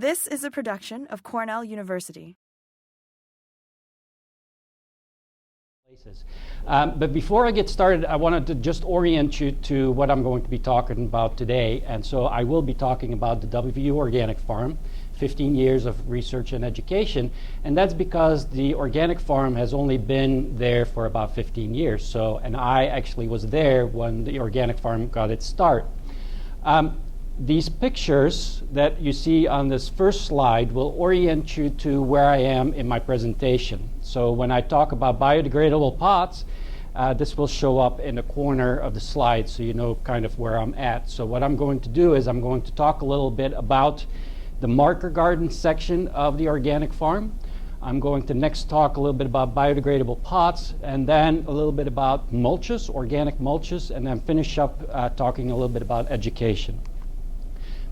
This is a production of Cornell University. But before I get started, I wanted to just orient you to what I'm going to be talking about today. And so I will be talking about the WVU Organic Farm, 15 years of research and education. And that's because the organic farm has only been there for about 15 years. So, and I actually was there when the organic farm got its start. These pictures that you see on this first slide will orient you to where I am in my presentation. So when I talk about biodegradable pots, this will show up in the corner of the slide so you know kind of where I'm at. So what I'm going to do is I'm going to talk a little bit about the marker garden section of the organic farm. I'm going to next talk a little bit about biodegradable pots, and then a little bit about mulches, organic mulches, and then finish up talking a little bit about education.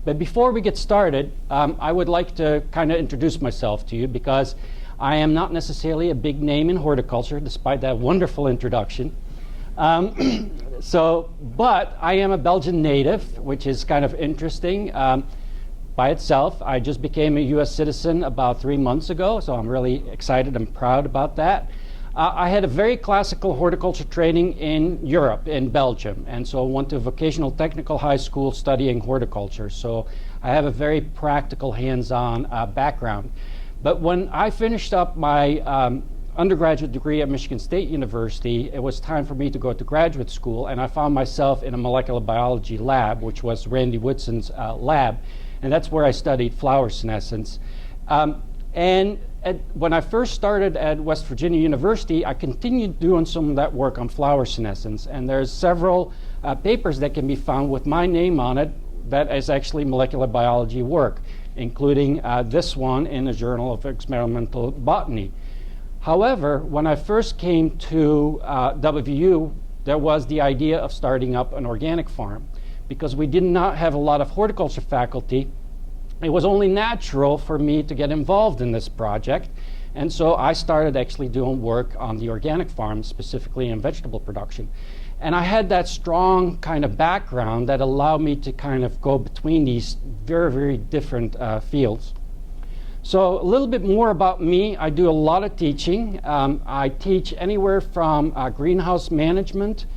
But before we get started, I would like to kind of introduce myself to you because I am not necessarily a big name in horticulture, despite that wonderful introduction. But I am a Belgian native, which is kind of interesting by itself. I just became a US citizen about 3 months ago, so I'm really excited and proud about that. I had a very classical horticulture training in Europe, in Belgium, and so I went to a vocational technical high school studying horticulture. So I have a very practical, hands-on background. But when I finished up my undergraduate degree at Michigan State University, it was time for me to go to graduate school, and I found myself in a molecular biology lab, which was Randy Woodson's lab, and that's where I studied flower senescence. When I first started at West Virginia University, I continued doing some of that work on flower senescence, and there's several papers that can be found with my name on it that is actually molecular biology work, including this one in the Journal of Experimental Botany. However, when I first came to WVU, there was the idea of starting up an organic farm. Because we did not have a lot of horticulture faculty, it was only natural for me to get involved in this project. And so I started actually doing work on the organic farm, specifically in vegetable production. And I had that strong kind of background that allowed me to kind of go between these very, very different fields. So a little bit more about me. I do a lot of teaching. I teach anywhere from greenhouse management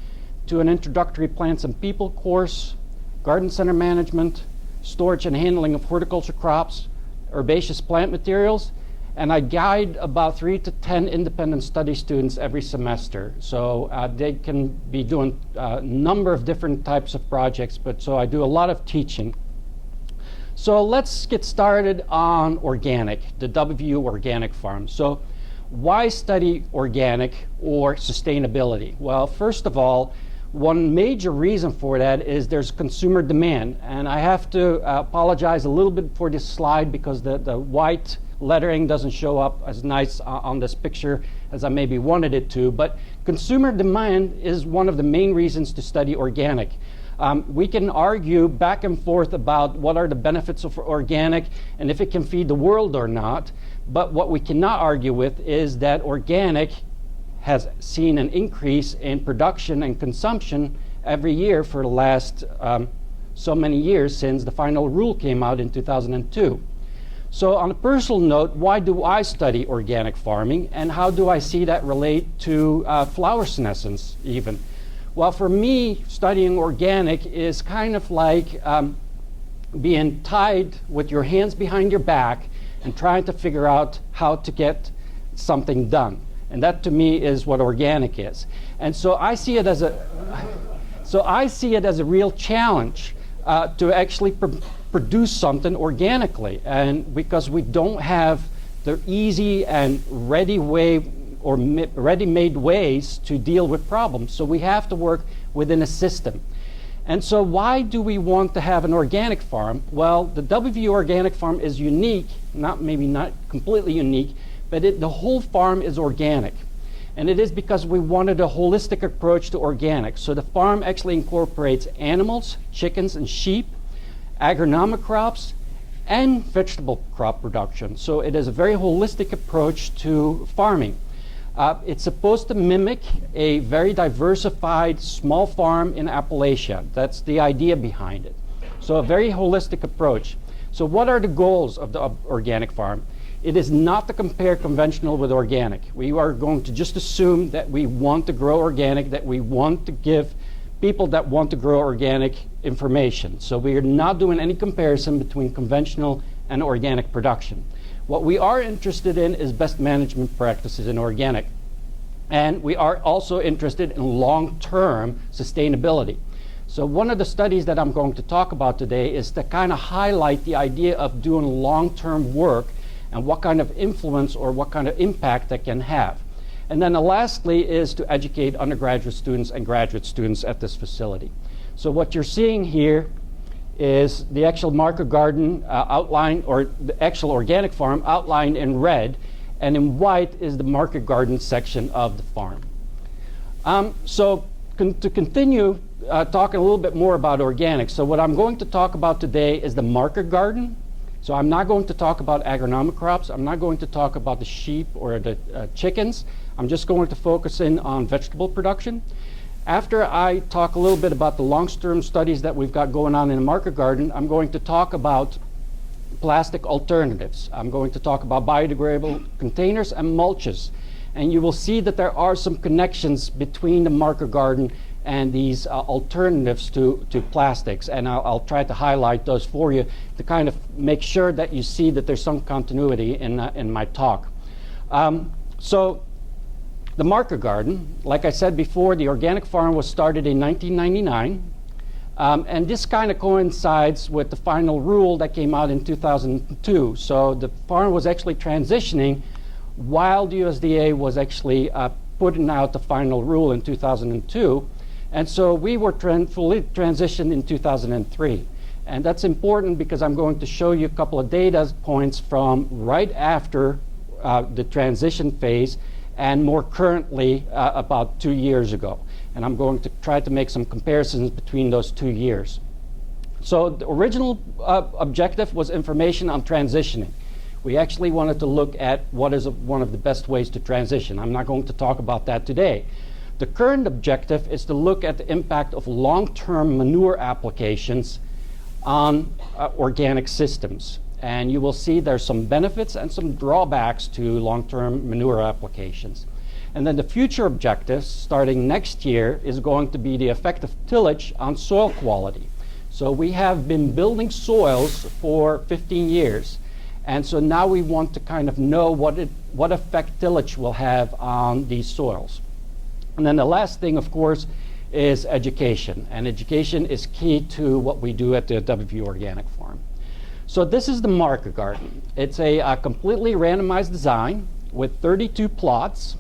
to an introductory plants and people course, garden center management, storage and handling of horticulture crops, herbaceous plant materials, and I guide about 3 to 10 independent study students every semester. So they can be doing a number of different types of projects, but so I do a lot of teaching. So let's get started on organic, the WVU Organic Farm. So why study organic or sustainability? Well, first of all, one major reason for that is there's consumer demand, and I have to apologize a little bit for this slide because the white lettering doesn't show up as nice on this picture as I maybe wanted it to, but consumer demand is one of the main reasons to study organic. We can argue back and forth about what are the benefits of organic and if it can feed the world or not, but what we cannot argue with is that organic has seen an increase in production and consumption every year for the last so many years since the final rule came out in 2002. So on a personal note, why do I study organic farming and how do I see that relate to flower senescence even? Well, for me, studying organic is kind of like being tied with your hands behind your back and trying to figure out how to get something done. And that to me is what organic is. And so I see it as a real challenge to actually produce something organically. And because we don't have the easy and ready way or ready-made ways to deal with problems. So we have to work within a system. And so why do we want to have an organic farm? Well, the WVU Organic Farm is unique, maybe not completely unique, but the whole farm is organic. And it is because we wanted a holistic approach to organic. So the farm actually incorporates animals, chickens and sheep, agronomic crops, and vegetable crop production. So it is a very holistic approach to farming. It's supposed to mimic a very diversified small farm in Appalachia. That's the idea behind it. So a very holistic approach. So what are the goals of the organic farm? It is not to compare conventional with organic. We are going to just assume that we want to grow organic, that we want to give people that want to grow organic information. So we are not doing any comparison between conventional and organic production. What we are interested in is best management practices in organic. And we are also interested in long-term sustainability. So one of the studies that I'm going to talk about today is to kind of highlight the idea of doing long-term work and what kind of influence or what kind of impact that can have. And then lastly is to educate undergraduate students and graduate students at this facility. So what you're seeing here is the actual market garden outline, or the actual organic farm outlined in red, and in white is the market garden section of the farm. To continue talking a little bit more about organic, so what I'm going to talk about today is the market garden. So I'm not going to talk about agronomic crops. I'm not going to talk about the sheep or the chickens. I'm just going to focus in on vegetable production. After I talk a little bit about the long-term studies that we've got going on in the market garden, I'm going to talk about plastic alternatives. I'm going to talk about biodegradable containers and mulches. And you will see that there are some connections between the market garden and these alternatives to plastics. And I'll try to highlight those for you to kind of make sure that you see that there's some continuity in my talk. So the market garden, like I said before, the organic farm was started in 1999. And this kind of coincides with the final rule that came out in 2002. So the farm was actually transitioning while the USDA was actually putting out the final rule in 2002. And so we were fully transitioned in 2003. And that's important because I'm going to show you a couple of data points from right after the transition phase and more currently about 2 years ago. And I'm going to try to make some comparisons between those 2 years. So the original objective was information on transitioning. We actually wanted to look at what is one of the best ways to transition. I'm not going to talk about that today. The current objective is to look at the impact of long-term manure applications on organic systems. And you will see there's some benefits and some drawbacks to long-term manure applications. And then the future objectives, starting next year, is going to be the effect of tillage on soil quality. So we have been building soils for 15 years. And so now we want to kind of know what effect tillage will have on these soils. And then the last thing, of course, is education. And education is key to what we do at the WVU Organic Farm. So this is the market garden. It's a completely randomized design with 32 plots.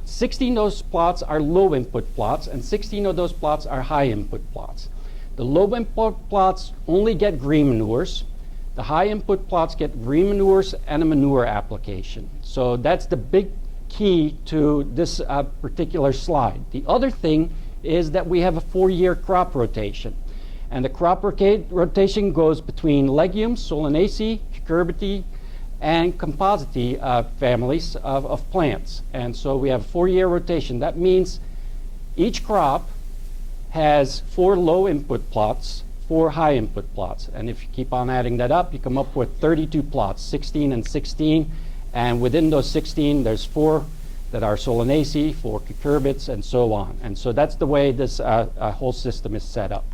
16 of those plots are low input plots, and 16 of those plots are high input plots. The low input plots only get green manures. The high input plots get green manures and a manure application. So that's the big key to this particular slide. The other thing is that we have a 4-year crop rotation. And the crop rotation goes between legumes, Solanaceae, cucurbitaceae, and compositae families of plants. And so we have a 4-year rotation. That means each crop has 4 low input plots, 4 high input plots. And if you keep on adding that up, you come up with 32 plots, 16 and 16. And within those 16, there's 4 that are Solanaceae, 4 cucurbits, and so on. And so that's the way this whole system is set up.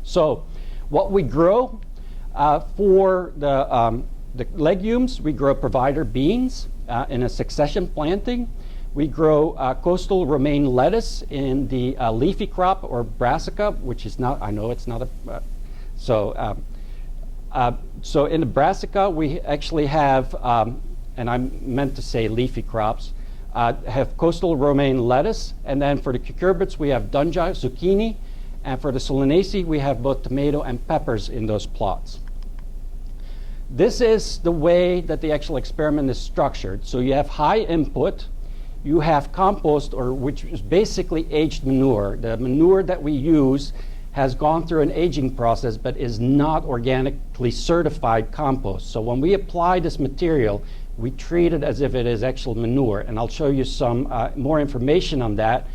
So what we grow for the legumes, we grow provider beans in a succession planting. We grow coastal romaine lettuce in the leafy crop, or brassica, which is not, I know it's not a, so in the brassica we actually have, and I meant to say leafy crops, have coastal romaine lettuce, and then for the cucurbits we have dunja, zucchini, and for the Solanaceae we have both tomato and peppers in those plots. This is the way that the actual experiment is structured. So you have high input, you have compost, or which is basically aged manure. The manure that we use has gone through an aging process but is not organically certified compost. So when we apply this material, we treat it as if it is actual manure. And I'll show you some more information on that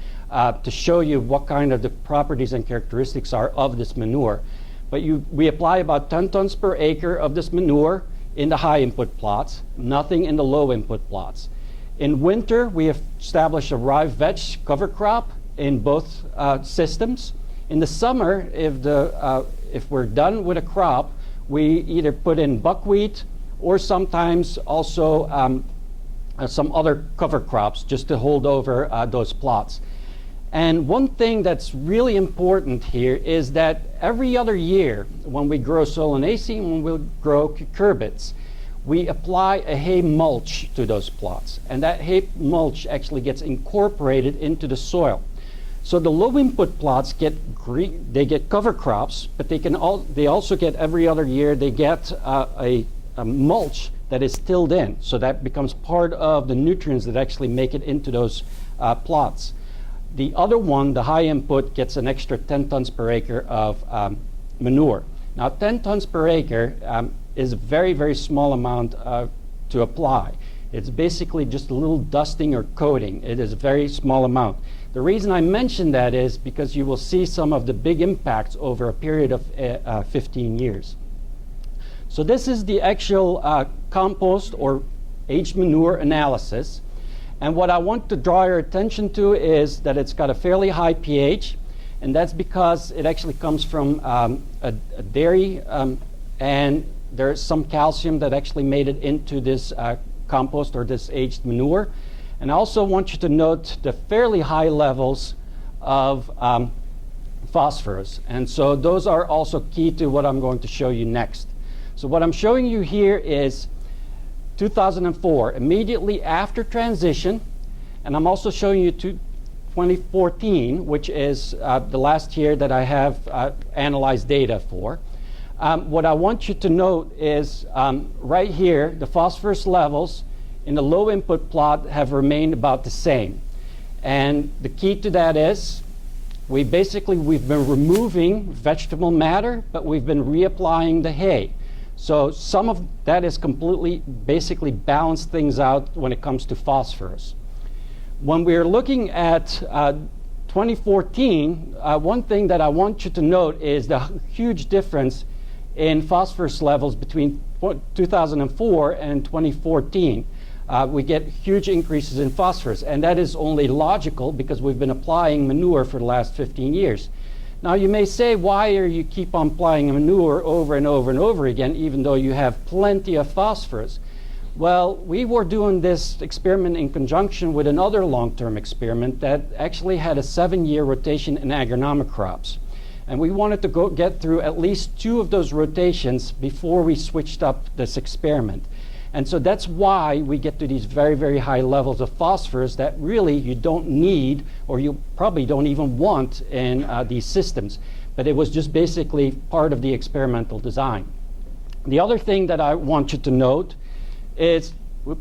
to show you what kind of the properties and characteristics are of this manure. But we apply about 10 tons per acre of this manure in the high input plots, nothing in the low input plots. In winter, we have established a rye veg cover crop in both systems. In the summer, if we're done with a crop, we either put in buckwheat or sometimes also some other cover crops just to hold over those plots. And one thing that's really important here is that every other year when we grow Solanaceae and when we grow cucurbits, we apply a hay mulch to those plots. And that hay mulch actually gets incorporated into the soil. So the low input plots get cover crops, but they also get every other year, they get a mulch that is tilled in. So that becomes part of the nutrients that actually make it into those plots. The other one, the high input, gets an extra 10 tons per acre of manure. Now 10 tons per acre is a very, very small amount to apply. It's basically just a little dusting or coating. It is a very small amount. The reason I mention that is because you will see some of the big impacts over a period of 15 years. So this is the actual compost or aged manure analysis. And what I want to draw your attention to is that it's got a fairly high pH, and that's because it actually comes from a dairy, and there's some calcium that actually made it into this compost or this aged manure. And I also want you to note the fairly high levels of phosphorus. And so those are also key to what I'm going to show you next. So what I'm showing you here is 2004, immediately after transition, and I'm also showing you 2014, which is the last year that I have analyzed data for. What I want you to note is right here, the phosphorus levels in the low input plot have remained about the same. And the key to that is we've been removing vegetable matter, but we've been reapplying the hay. So some of that is basically balanced things out when it comes to phosphorus. When we're looking at 2014, one thing that I want you to note is the huge difference in phosphorus levels between 2004 and 2014. We get huge increases in phosphorus, and that is only logical because we've been applying manure for the last 15 years. Now you may say, why are you keep on applying manure over and over and over again, even though you have plenty of phosphorus? Well, we were doing this experiment in conjunction with another long-term experiment that actually had a 7-year rotation in agronomic crops. And we wanted to get through at least 2 of those rotations before we switched up this experiment. And so that's why we get to these very, very high levels of phosphorus that really you don't need, or you probably don't even want in these systems. But it was just basically part of the experimental design. The other thing that I want you to note is, the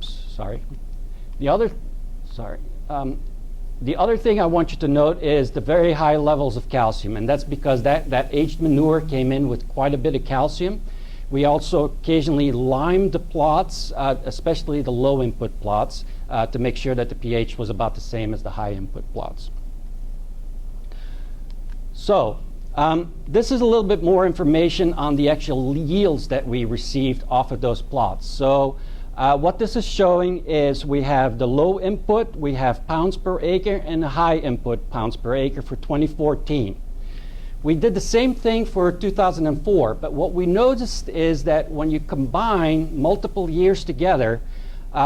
other thing I want you to note is the very high levels of calcium, and that's because that aged manure came in with quite a bit of calcium. We also occasionally limed the plots, especially the low input plots, to make sure that the pH was about the same as the high input plots. So this is a little bit more information on the actual yields that we received off of those plots. So what this is showing is we have the low input, we have pounds per acre, and the high input pounds per acre for 2014. We did the same thing for 2004, but what we noticed is that when you combine multiple years together,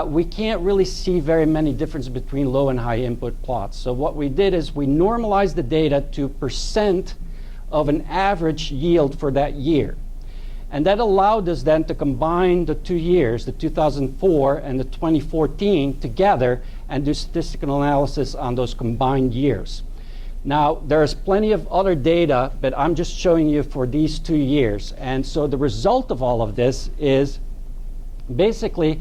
we can't really see very many differences between low and high input plots. So what we did is we normalized the data to % of an average yield for that year. And that allowed us then to combine the 2 years, the 2004 and the 2014 together, and do statistical analysis on those combined years. Now, there's plenty of other data, but I'm just showing you for these 2 years. And so the result of all of this is basically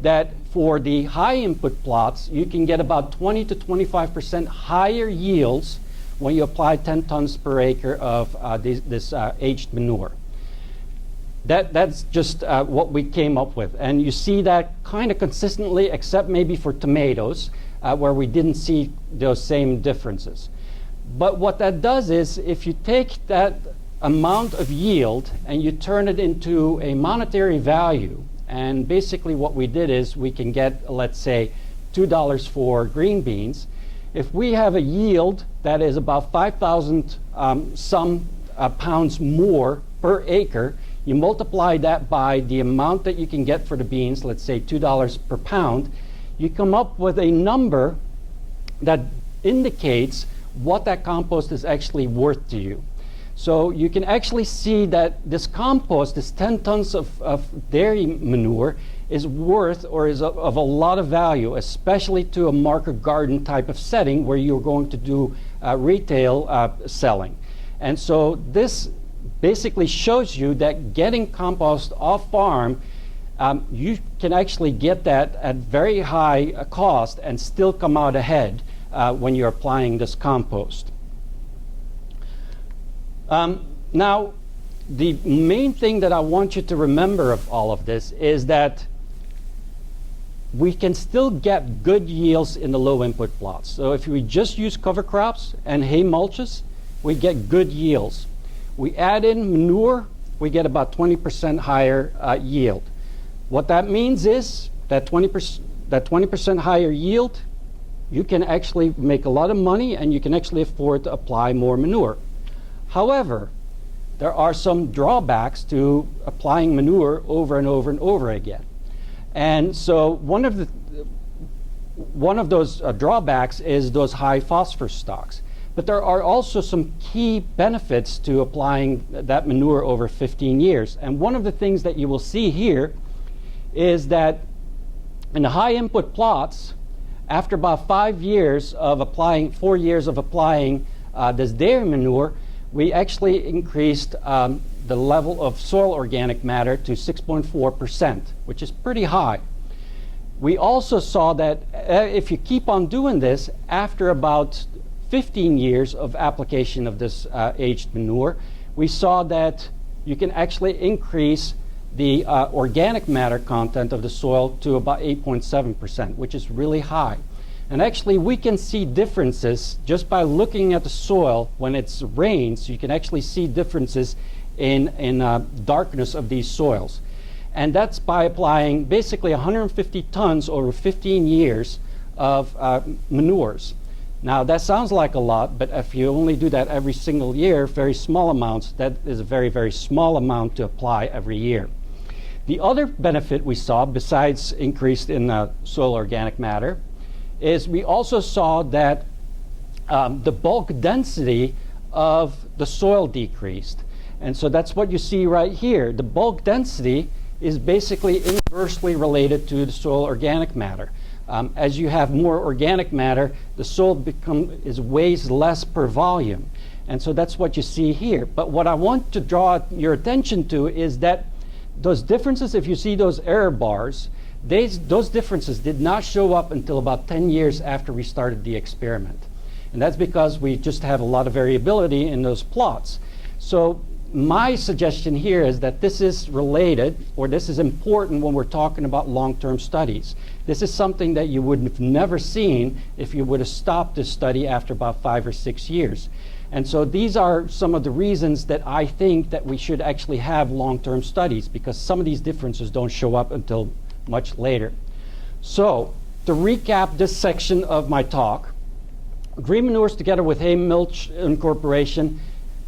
that for the high input plots, you can get about 20 to 25% higher yields when you apply 10 tons per acre of this aged manure. That's just what we came up with. And you see that kind of consistently, except maybe for tomatoes, where we didn't see those same differences. But what that does is, if you take that amount of yield and you turn it into a monetary value, and basically what we did is we can get, let's say, $2 for green beans. If we have a yield that is about 5,000 pounds more per acre, you multiply that by the amount that you can get for the beans, let's say $2 per pound, you come up with a number that indicates what that compost is actually worth to you. So you can actually see that this compost, this 10 tons of dairy manure, is worth or is of a lot of value, especially to a market garden type of setting where you're going to do retail selling. And so this basically shows you that getting compost off farm, you can actually get that at very high cost and still come out ahead when you're applying this compost. Now, the main thing that I want you to remember of all of this is that we can still get good yields in the low input plots. So if we just use cover crops and hay mulches, we get good yields. We add in manure, we get about 20% higher yield. What that means is that 20% higher yield, you can actually make a lot of money and you can actually afford to apply more manure. However, there are some drawbacks to applying manure over and over and over again. And so one of those drawbacks is those high phosphorus stocks. But there are also some key benefits to applying that manure over 15 years. And one of the things that you will see here is that in the high input plots, after about 4 years of applying this dairy manure, we actually increased the level of soil organic matter to 6.4%, which is pretty high. We also saw that if you keep on doing this, after about 15 years of application of this aged manure, we saw that you can actually increase the organic matter content of the soil to about 8.7%, which is really high. And actually, we can see differences just by looking at the soil when it rains. You can actually see differences in darkness of these soils. And that's by applying basically 150 tons over 15 years of manures. Now, that sounds like a lot, but if you only do that every single year, very small amounts, that is a very, very small amount to apply every year. The other benefit we saw, besides increase in soil organic matter, is we also saw that the bulk density of the soil decreased. And so that's what you see right here. The bulk density is basically inversely related to the soil organic matter. As you have more organic matter, the soil weighs less per volume. And so that's what you see here. But what I want to draw your attention to is that those differences, if you see those error bars, those differences did not show up until about 10 years after we started the experiment. And that's because we just have a lot of variability in those plots. So my suggestion here is that this is related, or this is important when we're talking about long-term studies. This is something that you would have never seen if you would have stopped this study after about 5 or 6 years. And so these are some of the reasons that I think that we should actually have long-term studies, because some of these differences don't show up until much later. So, to recap this section of my talk, green manures together with hay mulch incorporation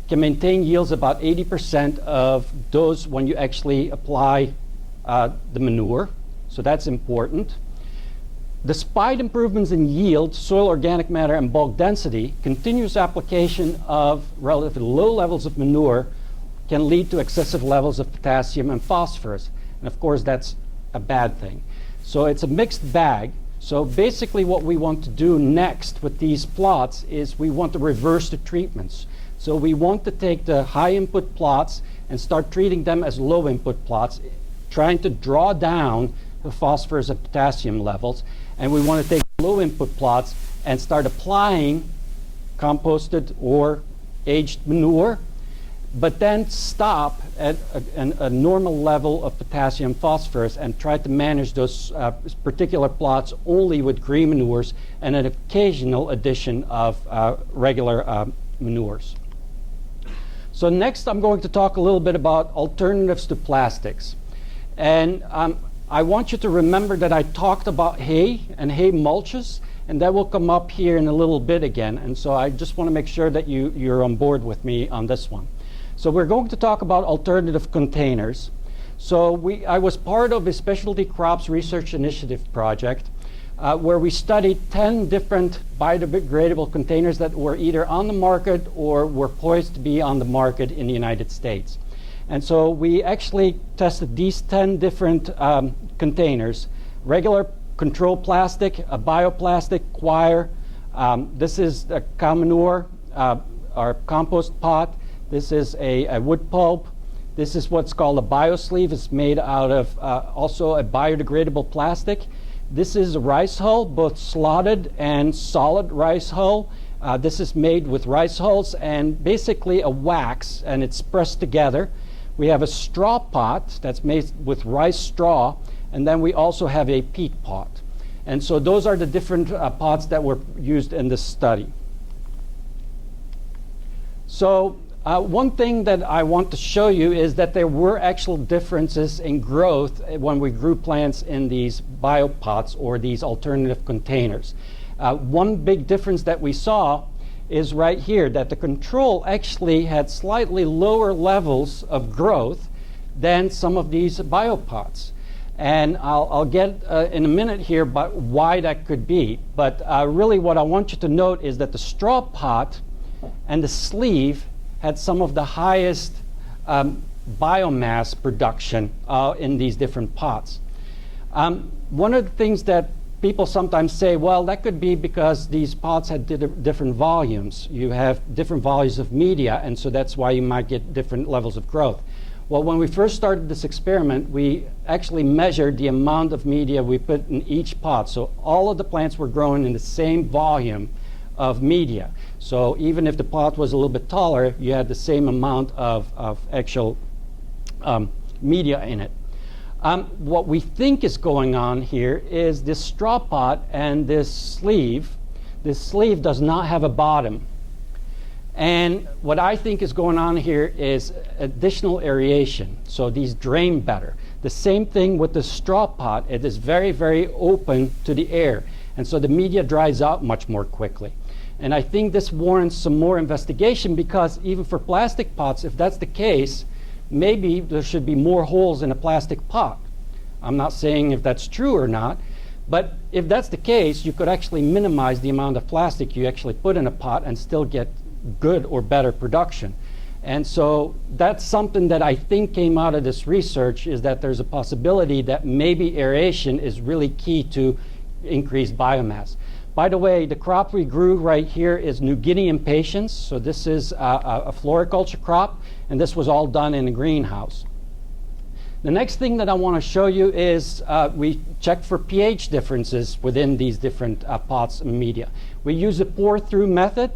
can maintain yields about 80% of those when you actually apply the manure. So that's important. Despite improvements in yield, soil organic matter, and bulk density, continuous application of relatively low levels of manure can lead to excessive levels of potassium and phosphorus. And of course, that's a bad thing. So it's a mixed bag. So basically what we want to do next with these plots is we want to reverse the treatments. So we want to take the high input plots and start treating them as low input plots, trying to draw down the phosphorus and potassium levels. And we want to take low input plots and start applying composted or aged manure, but then stop at a normal level of potassium phosphorus and try to manage those particular plots only with green manures and an occasional addition of regular manures. So next I'm going to talk a little bit about alternatives to plastics. And I want you to remember that I talked about hay and hay mulches, and that will come up here in a little bit again. And so I just want to make sure that you're on board with me on this one. So we're going to talk about alternative containers. So I was part of a specialty crops research initiative project where we studied 10 different biodegradable containers that were either on the market or were poised to be on the market in the United States. And so we actually tested these 10 different containers: regular control plastic, a bioplastic, coir. This is a cow manure, our compost pot. This is a wood pulp. This is what's called a biosleeve. It's made out of also a biodegradable plastic. This is a rice hull, both slotted and solid rice hull. This is made with rice hulls and basically a wax, and it's pressed together. We have a straw pot that's made with rice straw, and then we also have a peat pot. And so those are the different pots that were used in this study. So one thing that I want to show you is that there were actual differences in growth when we grew plants in these biopots or these alternative containers. One big difference that we saw is right here, that the control actually had slightly lower levels of growth than some of these biopots. And I'll get in a minute here about why that could be. But really what I want you to note is that the straw pot and the sleeve had some of the highest biomass production in these different pots. One of the things that people sometimes say, well, that could be because these pots had different volumes. You have different volumes of media, and so that's why you might get different levels of growth. Well, when we first started this experiment, we actually measured the amount of media we put in each pot. So all of the plants were growing in the same volume of media. So even if the pot was a little bit taller, you had the same amount of actual media in it. What we think is going on here is this straw pot and this sleeve. This sleeve does not have a bottom. And what I think is going on here is additional aeration. So these drain better. The same thing with the straw pot. It is very, very open to the air. And so the media dries out much more quickly. And I think this warrants some more investigation, because even for plastic pots, if that's the case, maybe there should be more holes in a plastic pot. I'm not saying if that's true or not, but if that's the case, you could actually minimize the amount of plastic you actually put in a pot and still get good or better production. And so that's something that I think came out of this research, is that there's a possibility that maybe aeration is really key to increased biomass. By the way, the crop we grew right here is New Guinea impatiens. So this is a floriculture crop, and this was all done in a greenhouse. The next thing that I want to show you is we checked for pH differences within these different pots and media. We used a pour-through method,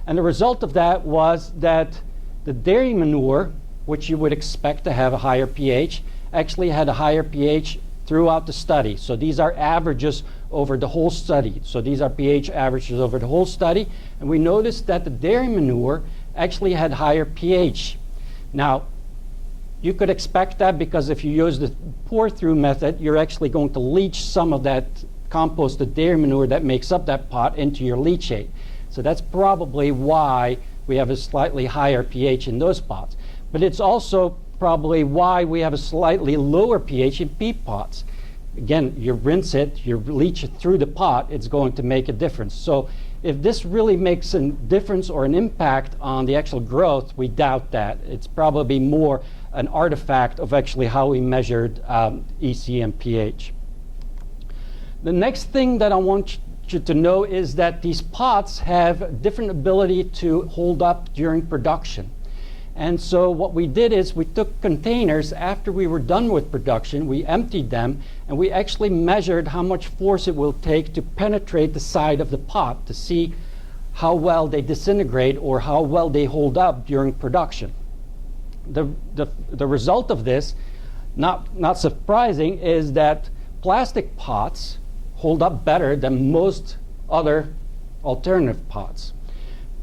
and the result of that was that the dairy manure, which you would expect to have a higher pH, actually had a higher pH throughout the study. So these are averages over the whole study. So these are pH averages over the whole study. And we noticed that the dairy manure actually had higher pH. Now, you could expect that, because if you use the pour-through method, you're actually going to leach some of that composted dairy manure that makes up that pot into your leachate. So that's probably why we have a slightly higher pH in those pots. But it's also probably why we have a slightly lower pH in peat pots. Again, you rinse it, you leach it through the pot, it's going to make a difference. So if this really makes a difference or an impact on the actual growth, we doubt that. It's probably more an artifact of actually how we measured EC and pH. The next thing that I want you to know is that these pots have different ability to hold up during production. And so what we did is we took containers after we were done with production, we emptied them, and we actually measured how much force it will take to penetrate the side of the pot to see how well they disintegrate or how well they hold up during production. The result of this, not surprising, is that plastic pots hold up better than most other alternative pots.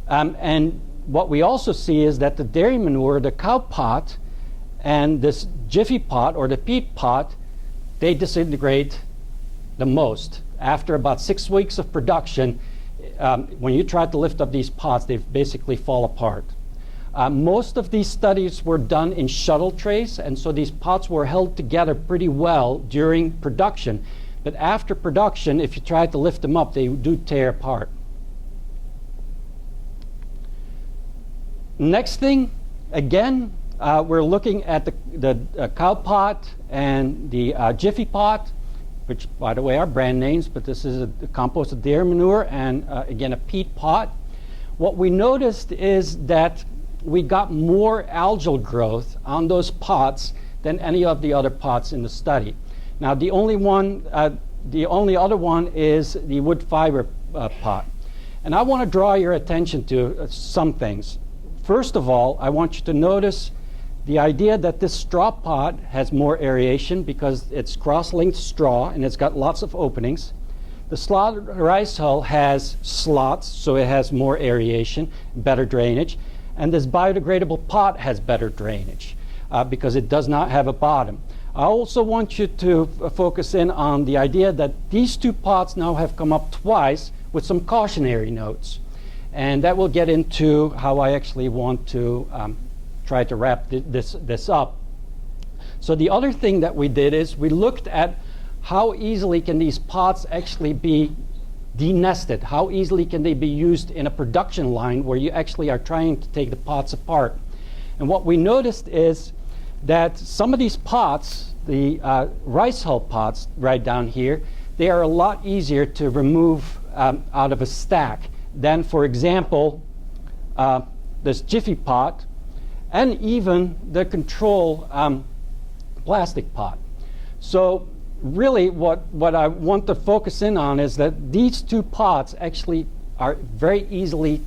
And what we also see is that the dairy manure, the cow pot, and this jiffy pot or the peat pot, they disintegrate the most. After about 6 weeks of production, when you try to lift up these pots, they basically fall apart. Most of these studies were done in shuttle trays, and so these pots were held together pretty well during production. But after production, if you try to lift them up, they do tear apart. Next thing, again, we're looking at the cow pot and the jiffy pot, which, by the way, are brand names, but this is a composted dairy manure and, again, a peat pot. What we noticed is that we got more algal growth on those pots than any of the other pots in the study. Now, the only other one is the wood fiber pot. And I want to draw your attention to some things. First of all, I want you to notice the idea that this straw pot has more aeration because it's cross-linked straw and it's got lots of openings. The slotted rice hull has slots, so it has more aeration, better drainage. And this biodegradable pot has better drainage because it does not have a bottom. I also want you to focus in on the idea that these two pots now have come up twice with some cautionary notes. And that will get into how I actually want to try to wrap this up. So the other thing that we did is we looked at how easily can these pots actually be denested? How easily can they be used in a production line where you actually are trying to take the pots apart? And what we noticed is that some of these pots, the rice hull pots right down here, they are a lot easier to remove out of a stack than, for example, this jiffy pot and even the control plastic pot. So really what I want to focus in on is that these two pots actually are very easily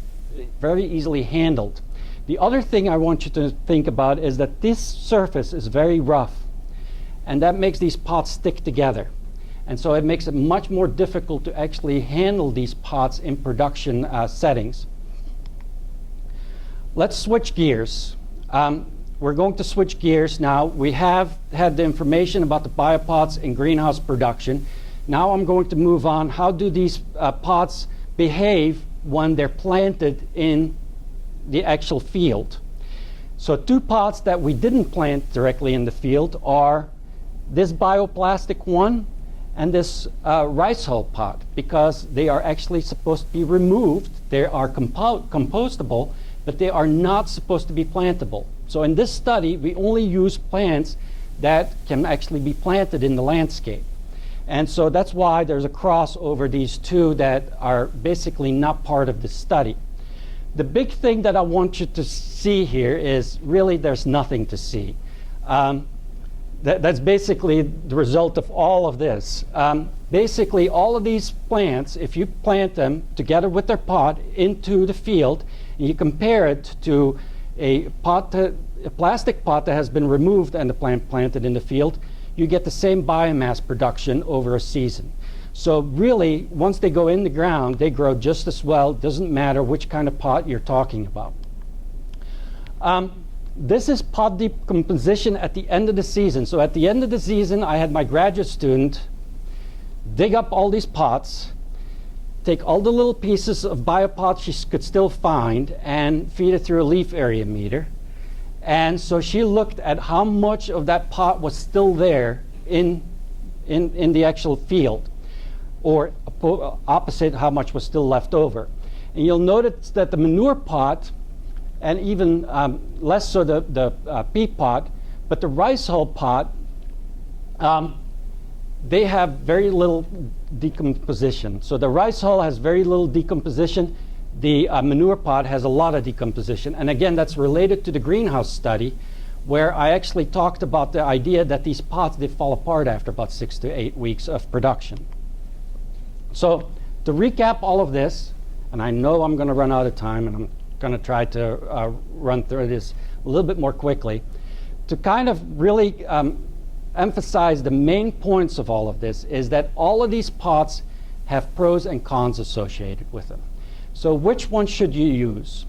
handled. The other thing I want you to think about is that this surface is very rough, and that makes these pots stick together. And so it makes it much more difficult to actually handle these pots in production settings. Let's switch gears. We're going to switch gears now. We have had the information about the biopots in greenhouse production. Now I'm going to move on. How do these pots behave when they're planted in the actual field? So two pots that we didn't plant directly in the field are this bioplastic one and this rice hull pot, because they are actually supposed to be removed. They are compostable, but they are not supposed to be plantable. So in this study, we only use plants that can actually be planted in the landscape. And so that's why there's a cross over these two that are basically not part of the study. The big thing that I want you to see here is really there's nothing to see. That's basically the result of all of this. Basically, all of these plants, if you plant them together with their pot into the field, and you compare it to a plastic pot that has been removed and the plant planted in the field, you get the same biomass production over a season. So really, once they go in the ground, they grow just as well. It doesn't matter which kind of pot you're talking about. This is pot decomposition at the end of the season. So at the end of the season, I had my graduate student dig up all these pots, take all the little pieces of biopots she could still find, and feed it through a leaf area meter. And so she looked at how much of that pot was still there in the actual field, or opposite, how much was still left over. And you'll notice that the manure pot, and even less so the peat pot, but the rice hull pot, they have very little decomposition. So the rice hull has very little decomposition. The manure pot has a lot of decomposition. And again, that's related to the greenhouse study, where I actually talked about the idea that these pots, they fall apart after about 6 to 8 weeks of production. So to recap all of this, and I know I'm going to run out of time, and I'm going to try to run through this a little bit more quickly, to kind of really emphasize the main points of all of this is that all of these pots have pros and cons associated with them. So which one should you use?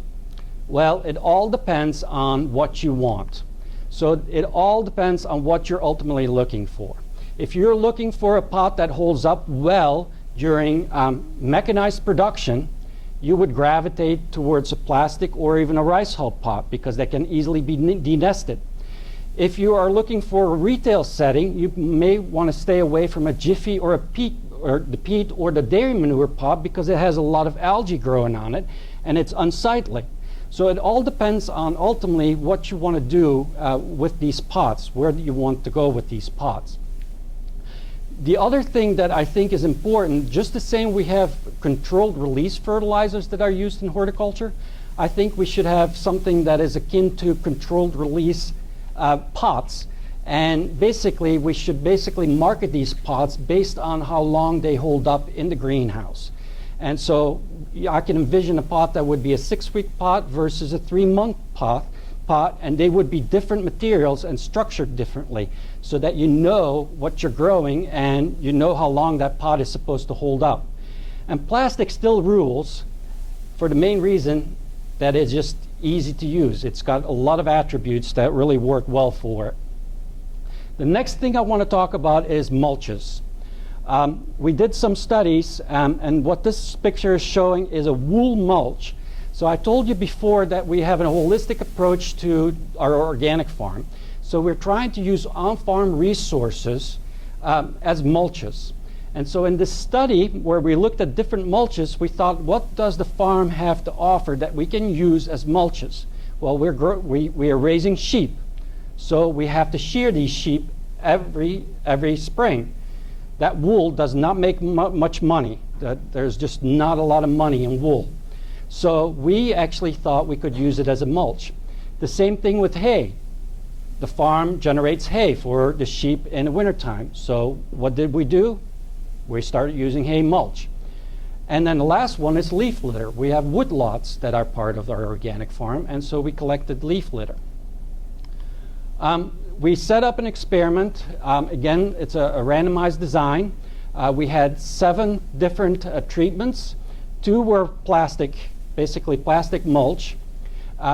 Well, it all depends on what you want. So it all depends on what you're ultimately looking for. If you're looking for a pot that holds up well during mechanized production, you would gravitate towards a plastic or even a rice hull pot because they can easily be denested. If you are looking for a retail setting, you may want to stay away from a Jiffy or a peat or the peat or the dairy manure pot because it has a lot of algae growing on it and it's unsightly. So it all depends on ultimately what you want to do with these pots, where do you want to go with these pots. The other thing that I think is important, just the same we have controlled release fertilizers that are used in horticulture, I think we should have something that is akin to controlled release pots. And basically, we should market these pots based on how long they hold up in the greenhouse. And so I can envision a pot that would be a 6-week pot versus a 3-month pot, and they would be different materials and structured differently so that you know what you're growing and you know how long that pot is supposed to hold up. And plastic still rules for the main reason that it's just easy to use. It's got a lot of attributes that really work well for it. The next thing I want to talk about is mulches. We did some studies, and what this picture is showing is a wool mulch. So I told you before that we have a holistic approach to our organic farm. So we're trying to use on-farm resources as mulches. And so in this study where we looked at different mulches, we thought, what does the farm have to offer that we can use as mulches? Well, we are raising sheep. So we have to shear these sheep every spring. That wool does not make much money. There's just not a lot of money in wool. So we actually thought we could use it as a mulch. The same thing with hay. The farm generates hay for the sheep in the wintertime. So what did we do? We started using hay mulch. And then the last one is leaf litter. We have woodlots that are part of our organic farm, and so we collected leaf litter. We set up an experiment. Again, it's a randomized design. We had 7 different treatments. 2 were plastic, basically plastic mulch.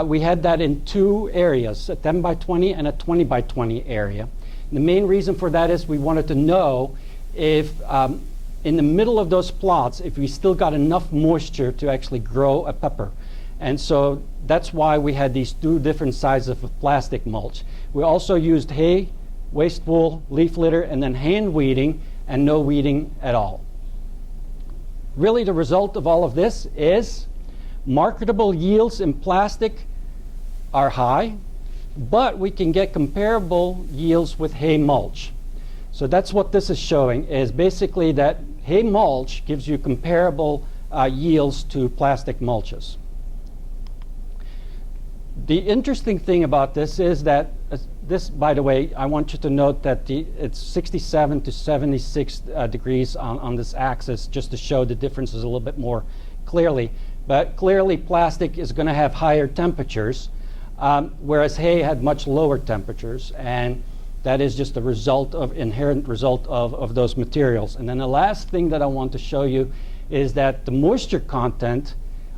We had that in 2 areas, a 10 by 20 and a 20 by 20 area. And the main reason for that is we wanted to know if in the middle of those plots, if we still got enough moisture to actually grow a pepper. And so that's why we had these 2 different sizes of plastic mulch. We also used hay, waste wool, leaf litter, and then hand weeding and no weeding at all. Really the result of all of this is marketable yields in plastic are high, but we can get comparable yields with hay mulch. So that's what this is showing, is basically that hay mulch gives you comparable yields to plastic mulches. The interesting thing about this is that this, by the way, I want you to note that it's 67 to 76 degrees on this axis, just to show the differences a little bit more clearly. But clearly plastic is going to have higher temperatures, whereas hay had much lower temperatures, and that is just the result of inherent result of those materials. And then the last thing that I want to show you is that the moisture content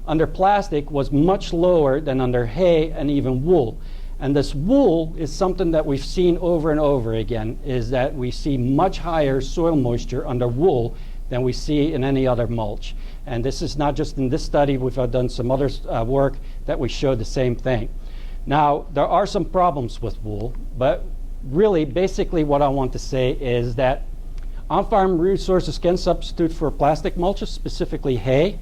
under plastic was much lower than under hay and even wool. And this wool is something that we've seen over and over again, is that we see much higher soil moisture under wool than we see in any other mulch. And this is not just in this study, we've done some other work that we showed the same thing. Now, there are some problems with wool, but really, basically what I want to say is that on-farm resources can substitute for plastic mulches, specifically hay.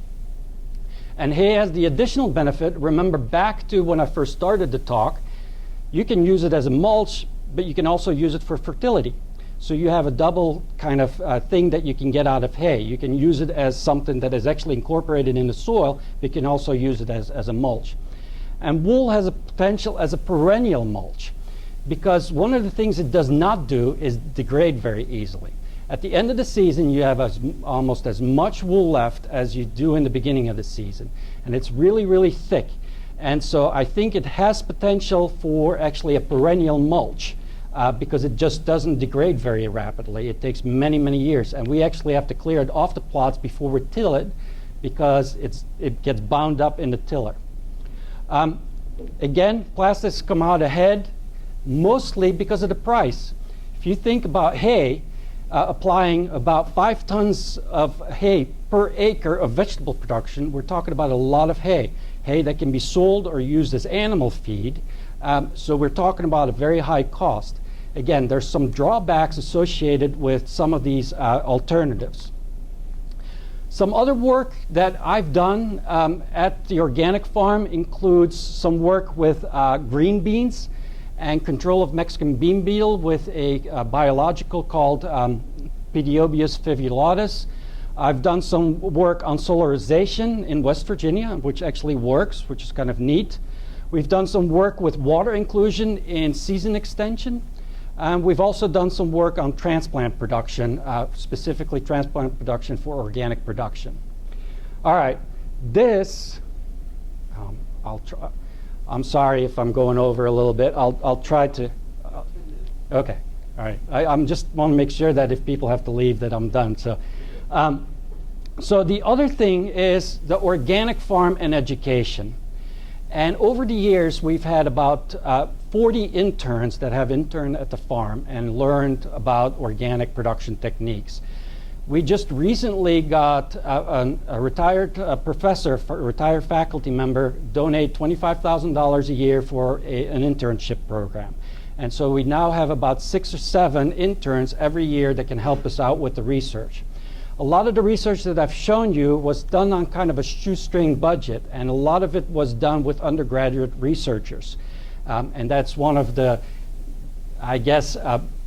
And hay has the additional benefit, remember back to when I first started the talk, you can use it as a mulch, but you can also use it for fertility. So you have a double kind of thing that you can get out of hay. You can use it as something that is actually incorporated in the soil, but you can also use it as a mulch. And wool has a potential as a perennial mulch, because one of the things it does not do is degrade very easily. At the end of the season, you have almost as much wool left as you do in the beginning of the season. And it's really, really thick. And so I think it has potential for actually a perennial mulch because it just doesn't degrade very rapidly. It takes many, many years. And we actually have to clear it off the plots before we till it because it gets bound up in the tiller. Again, plastics come out ahead mostly because of the price. If you think about hay, applying about 5 tons of hay per acre of vegetable production, we're talking about a lot of hay that can be sold or used as animal feed. So we're talking about a very high cost. Again, there's some drawbacks associated with some of these alternatives. Some other work that I've done at the organic farm includes some work with green beans and control of Mexican bean beetle with a biological called Pediobius fivulatus. I've done some work on solarization in West Virginia, which actually works, which is kind of neat. We've done some work with water inclusion in season extension. We've also done some work on transplant production, specifically transplant production for organic production. All right, this, I'll try. I'm sorry if I'm going over a little bit. I'll try to. Okay, all right. I'm just want to make sure that if people have to leave, that I'm done. So, so the other thing is the organic farm and education. And over the years, we've had about 40 interns that have interned at the farm and learned about organic production techniques. We just recently got a retired professor, retired faculty member, donate $25,000 a year for an internship program. And so we now have about 6 or 7 interns every year that can help us out with the research. A lot of the research that I've shown you was done on kind of a shoestring budget, and a lot of it was done with undergraduate researchers. And that's one of the, I guess,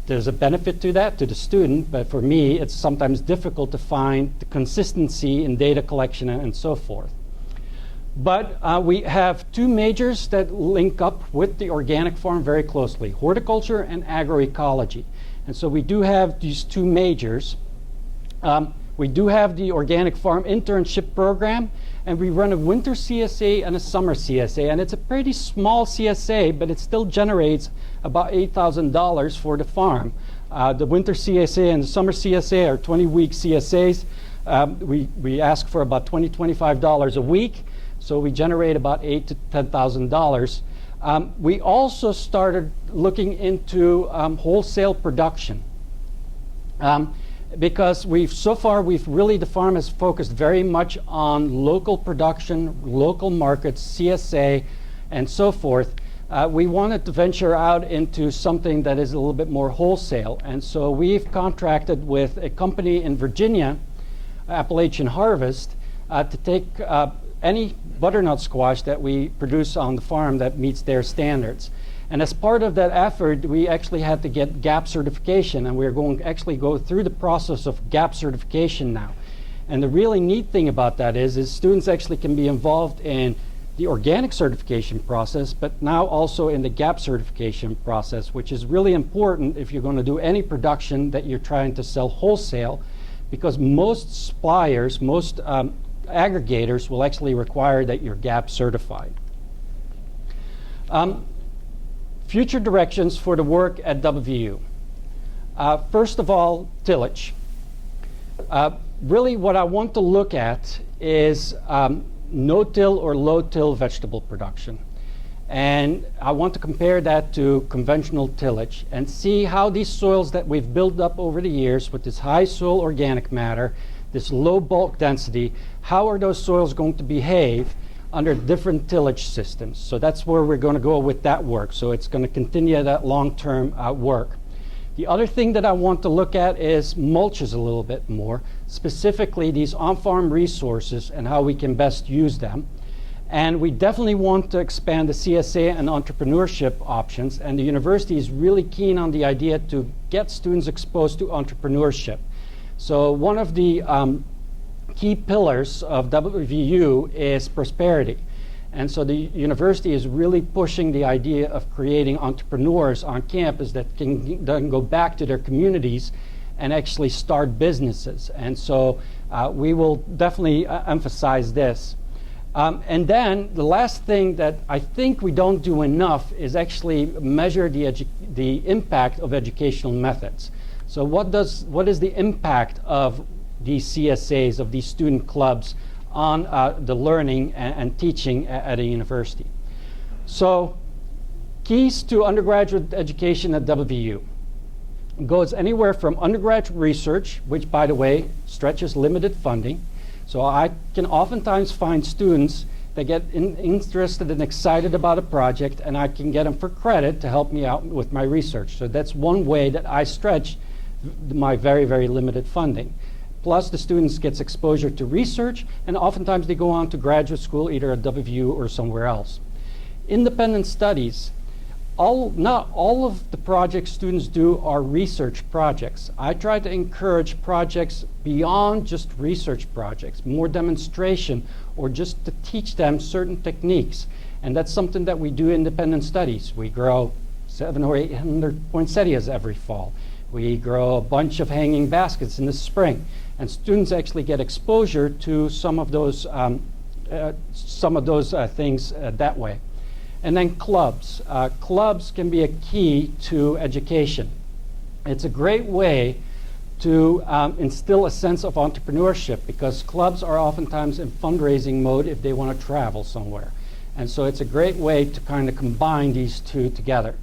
there's a benefit to that, to the student, but for me, it's sometimes difficult to find the consistency in data collection and so forth. But we have 2 majors that link up with the organic farm very closely, horticulture and agroecology. And so we do have these 2 majors. We do have the organic farm internship program, and we run a winter CSA and a summer CSA, and it's a pretty small CSA, but it still generates about $8,000 for the farm. The winter CSA and the summer CSA are 20-week CSAs. We ask for about $20, $25 a week, so we generate about $8,000 to $10,000. We also started looking into wholesale production. Because the farm has focused very much on local production, local markets, CSA, and so forth. We wanted to venture out into something that is a little bit more wholesale. And so we've contracted with a company in Virginia, Appalachian Harvest, to take any butternut squash that we produce on the farm that meets their standards. And as part of that effort, we actually had to get GAP certification, and we're going to actually go through the process of GAP certification now. And the really neat thing about that is students actually can be involved in the organic certification process, but now also in the GAP certification process, which is really important if you're going to do any production that you're trying to sell wholesale, because most suppliers, most aggregators will actually require that you're GAP certified. Future directions for the work at WVU. First of all, tillage. Really what I want to look at is no-till or low-till vegetable production. And I want to compare that to conventional tillage and see how these soils that we've built up over the years with this high soil organic matter, this low bulk density, how are those soils going to behave under different tillage systems. So that's where we're going to go with that work. So it's going to continue that long-term work. The other thing that I want to look at is mulches a little bit more, specifically these on-farm resources and how we can best use them. And we definitely want to expand the CSA and entrepreneurship options, and the university is really keen on the idea to get students exposed to entrepreneurship. So one of the key pillars of WVU is prosperity. And so the university is really pushing the idea of creating entrepreneurs on campus that can then go back to their communities and actually start businesses. And so we will definitely emphasize this. And then the last thing that I think we don't do enough is actually measure the impact of educational methods. So what is the impact of these CSAs, of these student clubs, on the learning and teaching at a university? So, keys to undergraduate education at WVU. It goes anywhere from undergraduate research, which, by the way, stretches limited funding. So I can oftentimes find students that get interested and excited about a project, and I can get them for credit to help me out with my research. So that's one way that I stretch my very, very limited funding. Plus, the students gets exposure to research, and oftentimes they go on to graduate school, either at WVU or somewhere else. Independent studies. Not all of the projects students do are research projects. I try to encourage projects beyond just research projects, more demonstration, or just to teach them certain techniques. And that's something that we do in independent studies. We grow 700 or 800 poinsettias every fall. We grow a bunch of hanging baskets in the spring. And students actually get exposure to some of those things that way. And then clubs. Clubs can be a key to education. It's a great way to instill a sense of entrepreneurship, because clubs are oftentimes in fundraising mode if they want to travel somewhere. And so it's a great way to kind of combine these two together.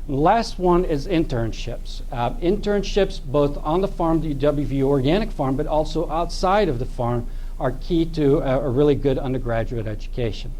And the last one is internships. Internships both on the farm, the WVU Organic Farm, but also outside of the farm, are key to a really good undergraduate education.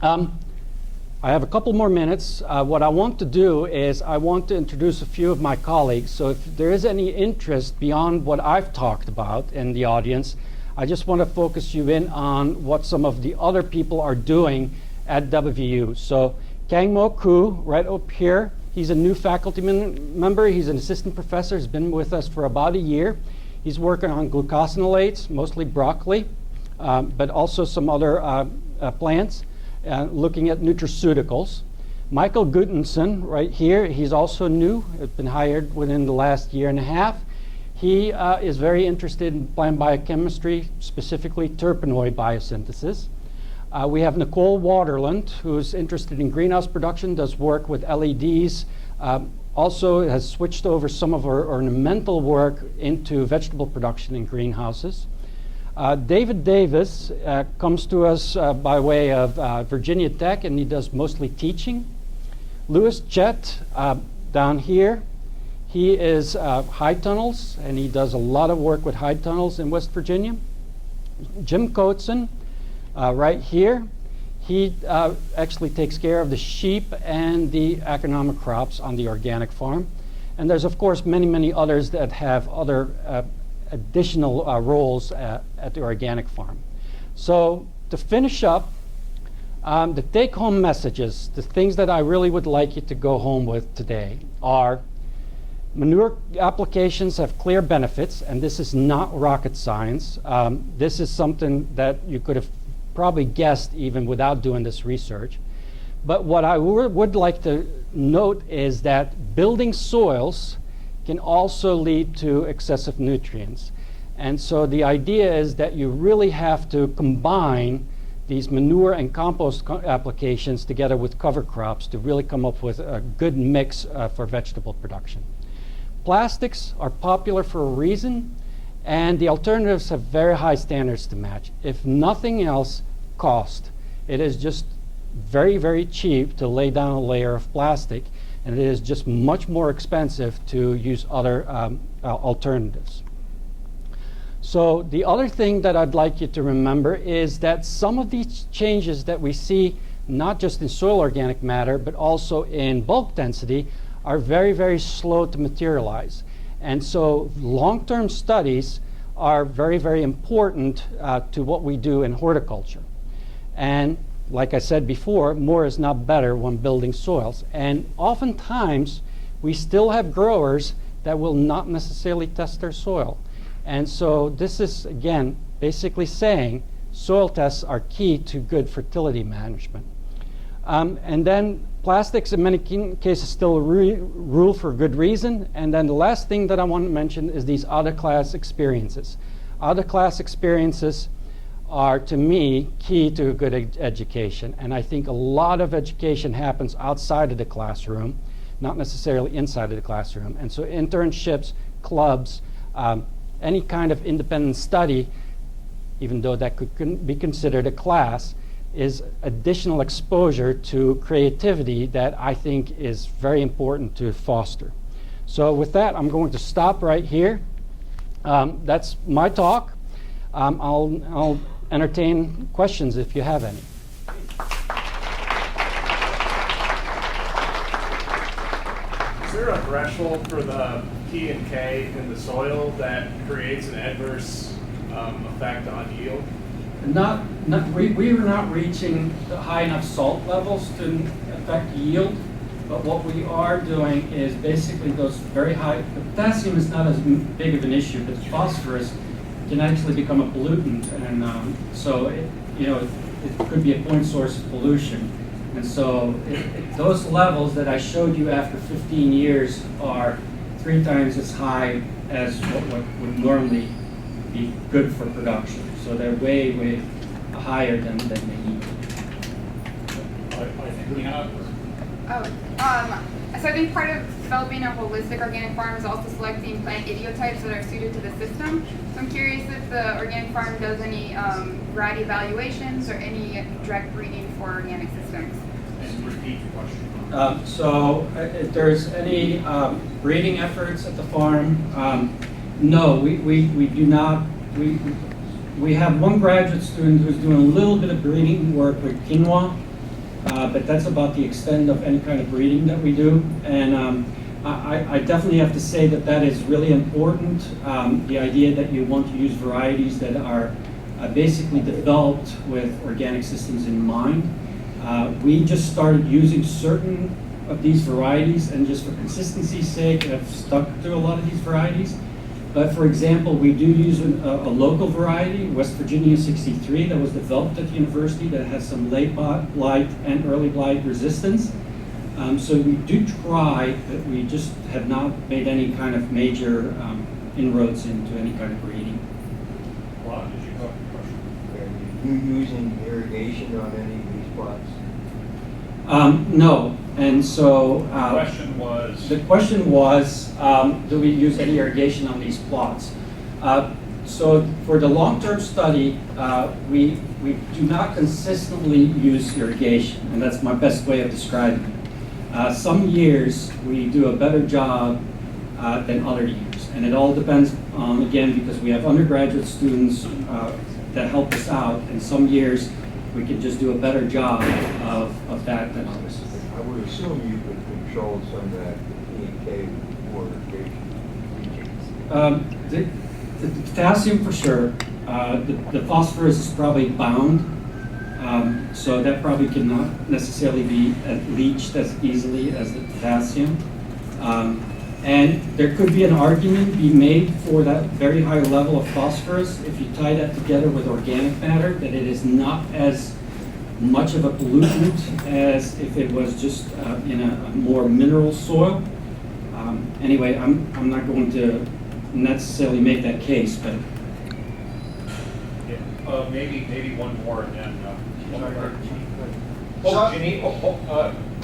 I have a couple more minutes. What I want to do is I want to introduce a few of my colleagues. So if there is any interest beyond what I've talked about in the audience, I just want to focus you in on what some of the other people are doing at WVU. So Kang Mo Koo, right up here, he's a new faculty member. He's an assistant professor. He's been with us for about a year. He's working on glucosinolates, mostly broccoli, but also some other plants. Looking at nutraceuticals. Michael Guttenson, right here, he's also new. He's been hired within the last year and a half. He is very interested in plant biochemistry, specifically terpenoid biosynthesis. We have Nicole Waterland, who's interested in greenhouse production, does work with LEDs, also has switched over some of her ornamental work into vegetable production in greenhouses. David Davis comes to us by way of Virginia Tech, and he does mostly teaching. Louis Jett down here, he is high tunnels, and he does a lot of work with high tunnels in West Virginia. Jim Coatson, right here, he actually takes care of the sheep and the economic crops on the organic farm. And there's, of course, many, many others that have other additional roles at the organic farm. So to finish up, the take-home messages, the things that I really would like you to go home with today are: manure applications have clear benefits, and this is not rocket science. This is something that you could have probably guessed even without doing this research. But what I would like to note is that building soils can also lead to excessive nutrients. And so the idea is that you really have to combine these manure and compost applications together with cover crops to really come up with a good mix for vegetable production. Plastics are popular for a reason, and the alternatives have very high standards to match. If nothing else, cost. It is just very, very cheap to lay down a layer of plastic, and it is just much more expensive to use other alternatives. So the other thing that I'd like you to remember is that some of these changes that we see, not just in soil organic matter, but also in bulk density, are very, very slow to materialize. And so long-term studies are very, very important to what we do in horticulture. And like I said before, more is not better when building soils. And oftentimes, we still have growers that will not necessarily test their soil. And so this is, again, basically saying soil tests are key to good fertility management. And then plastics in many cases still rule for good reason. And then the last thing that I want to mention is these out-of-class experiences. Out-of-class experiences are, to me, key to a good education. And I think a lot of education happens outside of the classroom, not necessarily inside of the classroom. And so internships, clubs, any kind of independent study, even though that could be considered a class, is additional exposure to creativity that I think is very important to foster. So with that, I'm going to stop right here. That's my talk. I'll entertain questions if you have any. Is there a threshold for the P and K in the soil that creates an adverse effect on yield? We were not reaching the high enough salt levels to affect yield, but what we are doing is basically those very high, the potassium is not as big of an issue, but phosphorus can actually become a pollutant, and so it could be a point source of pollution. And so those levels that I showed you after 15 years are 3 times as high as what would normally be good for production. So they're way, way higher than they need. I think we have. So I think part of developing a holistic organic farm is also selecting plant idiotypes that are suited to the system. So I'm curious if the organic farm does any variety evaluations or any direct breeding for organic systems. And repeat the question. So if there's any breeding efforts at the farm, no, we do not. We have one graduate student who's doing a little bit of breeding work with quinoa, but that's about the extent of any kind of breeding that we do. And I definitely have to say that is really important. The idea that you want to use varieties that are basically developed with organic systems in mind. We just started using certain of these varieties, and just for consistency's sake, have stuck to a lot of these varieties. But for example, we do use a local variety, West Virginia 63, that was developed at the university that has some late blight and early blight resistance. So we do try, but we just have not made any kind of major inroads into any kind of breeding. Ron, did you have a question? Are you using irrigation on any of these plots? No, and so The question was, do we use any irrigation on these plots? So for the long-term study, we do not consistently use irrigation, and that's my best way of describing it. Some years we do a better job than other years, and it all depends on, again, because we have undergraduate students that help us out, and some years we can just do a better job of that than others. I would assume you could control some of that P&K for irrigation. The potassium for sure. The phosphorus is probably bound, so that probably cannot necessarily be leached as easily as the potassium. And there could be an argument be made for that very high level of phosphorus if you tie that together with organic matter, that it is not as much of a pollutant as if it was just in a more mineral soil. Anyway, I'm not going to necessarily make that case, but yeah. Maybe one more, and then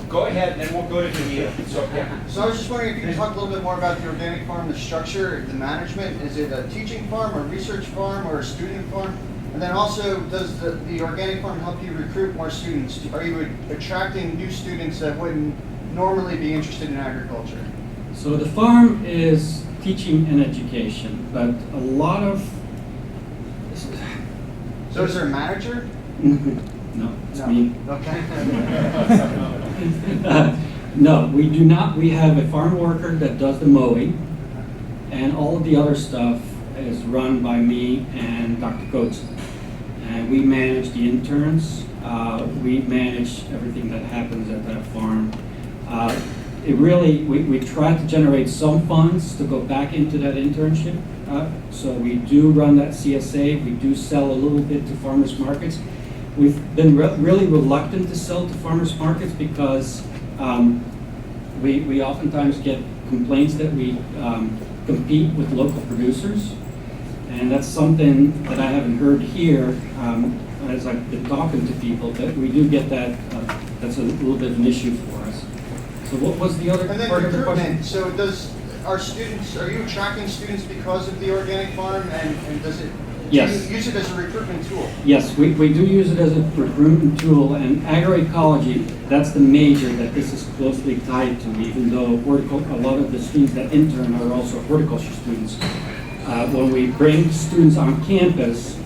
go ahead, and then we'll go to Janita. So I was just wondering if you could talk a little bit more about the organic farm, the structure, the management. Is it a teaching farm, a research farm, or a student farm? And then also, does the organic farm help you recruit more students? Are you attracting new students that wouldn't normally be interested in agriculture? so the farm is teaching and education, but a lot of So is there a manager? no, it's me. Okay. No, we do not. We have a farm worker that does the mowing, and all of the other stuff is run by me and Dr. Coates. And we manage the interns. We manage everything that happens at that farm. We try to generate some funds to go back into that internship. So we do run that CSA. We do sell a little bit to farmers markets. We've been really reluctant to sell to farmers markets because we oftentimes get complaints that we compete with local producers. And that's something that I haven't heard here as I've been talking to people, but we do get that. That's a little bit of an issue for us. So what was the other And then part of the question? recruitment. So are you attracting students because of the organic farm, and does it, Yes. do you use it as a recruitment tool? Yes, we do use it as a recruitment tool, and agroecology, that's the major that this is closely tied to, even though a lot of the students that intern are also horticulture students. When we bring students on campus,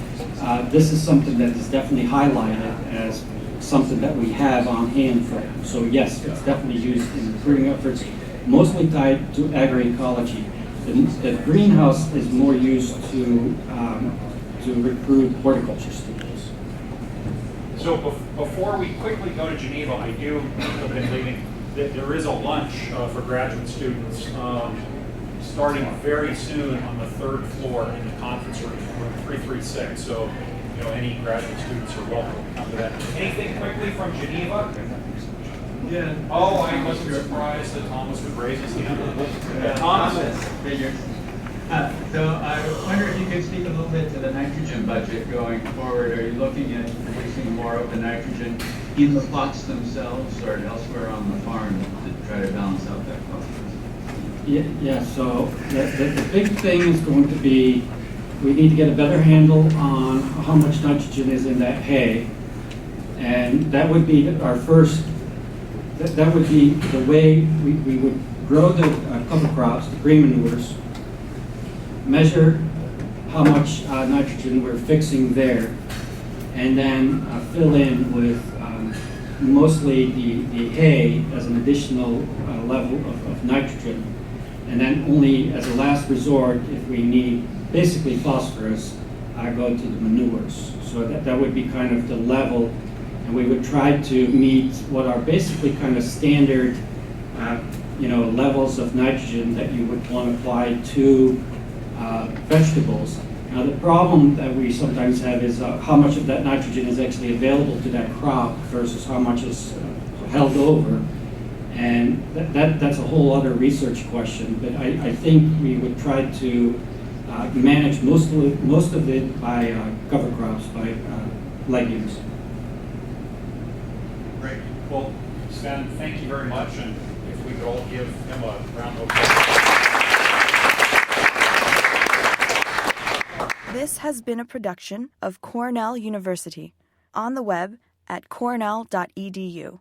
this is something that is definitely highlighted as something that we have on hand for them. So yes, it's definitely used in recruiting efforts, mostly tied to agroecology. The greenhouse is more used to recruit horticulture students. So before we quickly go to Geneva, I do, that there is a lunch for graduate students starting very soon on the 3rd floor in the conference room, room 336. So, any graduate students are welcome to come to that. Anything quickly from Geneva? Yeah. Oh, I wasn't surprised that Thomas would raise his hand. Thomas. Figures. So I wonder if you could speak a little bit to the nitrogen budget going forward. Are you looking at producing more of the nitrogen in the plots themselves or elsewhere on the farm to try to balance out that cost? Yeah, so the big thing is going to be, we need to get a better handle on how much nitrogen is in that hay. And that would be our first, that would be the way we would grow the cover crops, the green manures, measure how much nitrogen we're fixing there, and then fill in with mostly the hay as an additional level of nitrogen. And then only as a last resort, if we need basically phosphorus, go to the manures. So that would be kind of the level, and we would try to meet what are basically kind of standard levels of nitrogen that you would want to apply to vegetables. Now the problem that we sometimes have is how much of that nitrogen is actually available to that crop versus how much is held over. And that's a whole other research question, but I think we would try to manage most of it by cover crops, by legumes. Great. Well, Sven, thank you very much, and if we could all give him a round of applause. This has been a production of Cornell University, on the web at cornell.edu.